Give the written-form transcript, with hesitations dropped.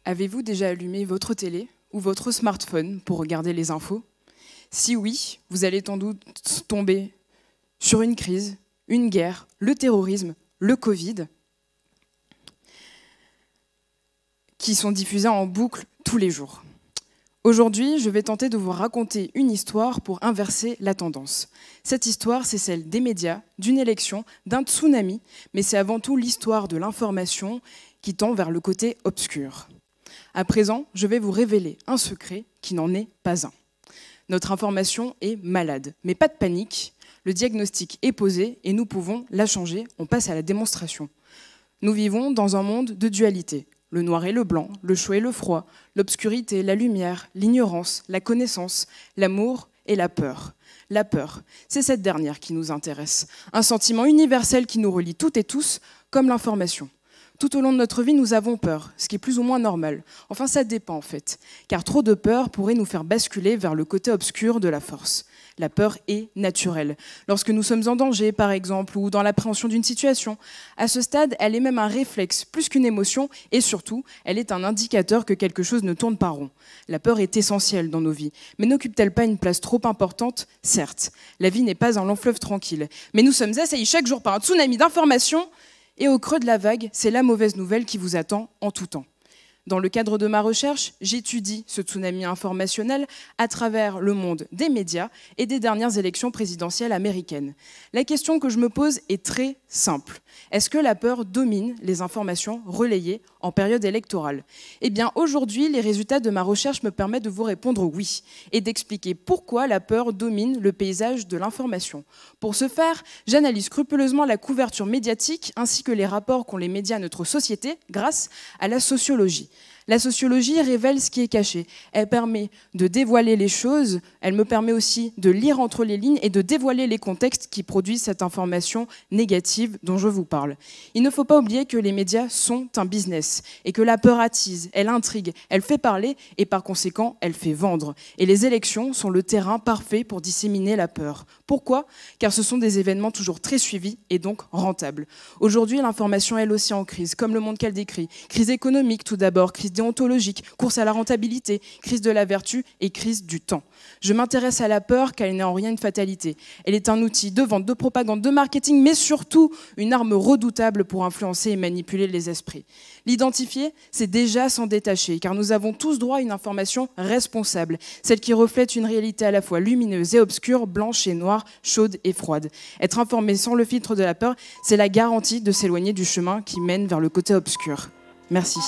Avez-vous déjà allumé votre télé ou votre smartphone pour regarder les infos? Si oui, vous allez sans doute tomber sur une crise, une guerre, le terrorisme, le Covid, qui sont diffusés en boucle tous les jours. Aujourd'hui, je vais tenter de vous raconter une histoire pour inverser la tendance. Cette histoire, c'est celle des médias, d'une élection, d'un tsunami, mais c'est avant tout l'histoire de l'information qui tend vers le côté obscur. À présent, je vais vous révéler un secret qui n'en est pas un. Notre information est malade, mais pas de panique. Le diagnostic est posé et nous pouvons la changer. On passe à la démonstration. Nous vivons dans un monde de dualité. Le noir et le blanc, le chaud et le froid, l'obscurité, la lumière, l'ignorance, la connaissance, l'amour et la peur. La peur, c'est cette dernière qui nous intéresse. Un sentiment universel qui nous relie toutes et tous, comme l'information. Tout au long de notre vie, nous avons peur, ce qui est plus ou moins normal. Enfin, ça dépend en fait, car trop de peur pourrait nous faire basculer vers le côté obscur de la force. La peur est naturelle. Lorsque nous sommes en danger, par exemple, ou dans l'appréhension d'une situation, à ce stade, elle est même un réflexe, plus qu'une émotion, et surtout, elle est un indicateur que quelque chose ne tourne pas rond. La peur est essentielle dans nos vies, mais n'occupe-t-elle pas une place trop importante? Certes, la vie n'est pas un long fleuve tranquille, mais nous sommes assaillis chaque jour par un tsunami d'informations, et au creux de la vague, c'est la mauvaise nouvelle qui vous attend en tout temps. Dans le cadre de ma recherche, j'étudie ce tsunami informationnel à travers le monde des médias et des dernières élections présidentielles américaines. La question que je me pose est très simple. Est-ce que la peur domine les informations relayées en période électorale? Eh bien, aujourd'hui, les résultats de ma recherche me permettent de vous répondre oui et d'expliquer pourquoi la peur domine le paysage de l'information. Pour ce faire, j'analyse scrupuleusement la couverture médiatique ainsi que les rapports qu'ont les médias à notre société grâce à la sociologie. La sociologie révèle ce qui est caché. Elle permet de dévoiler les choses, elle me permet aussi de lire entre les lignes et de dévoiler les contextes qui produisent cette information négative dont je vous parle. Il ne faut pas oublier que les médias sont un business et que la peur attise, elle intrigue, elle fait parler et par conséquent, elle fait vendre. Et les élections sont le terrain parfait pour disséminer la peur. Pourquoi? Car ce sont des événements toujours très suivis et donc rentables. Aujourd'hui, l'information elle aussi en crise, comme le monde qu'elle décrit. Crise économique tout d'abord, crise déontologique, course à la rentabilité, crise de la vertu et crise du temps. Je m'intéresse à la peur car elle n'est en rien une fatalité. Elle est un outil de vente, de propagande, de marketing, mais surtout une arme redoutable pour influencer et manipuler les esprits. L'identifier, c'est déjà s'en détacher, car nous avons tous droit à une information responsable, celle qui reflète une réalité à la fois lumineuse et obscure, blanche et noire, chaude et froide. Être informé sans le filtre de la peur, c'est la garantie de s'éloigner du chemin qui mène vers le côté obscur. Merci.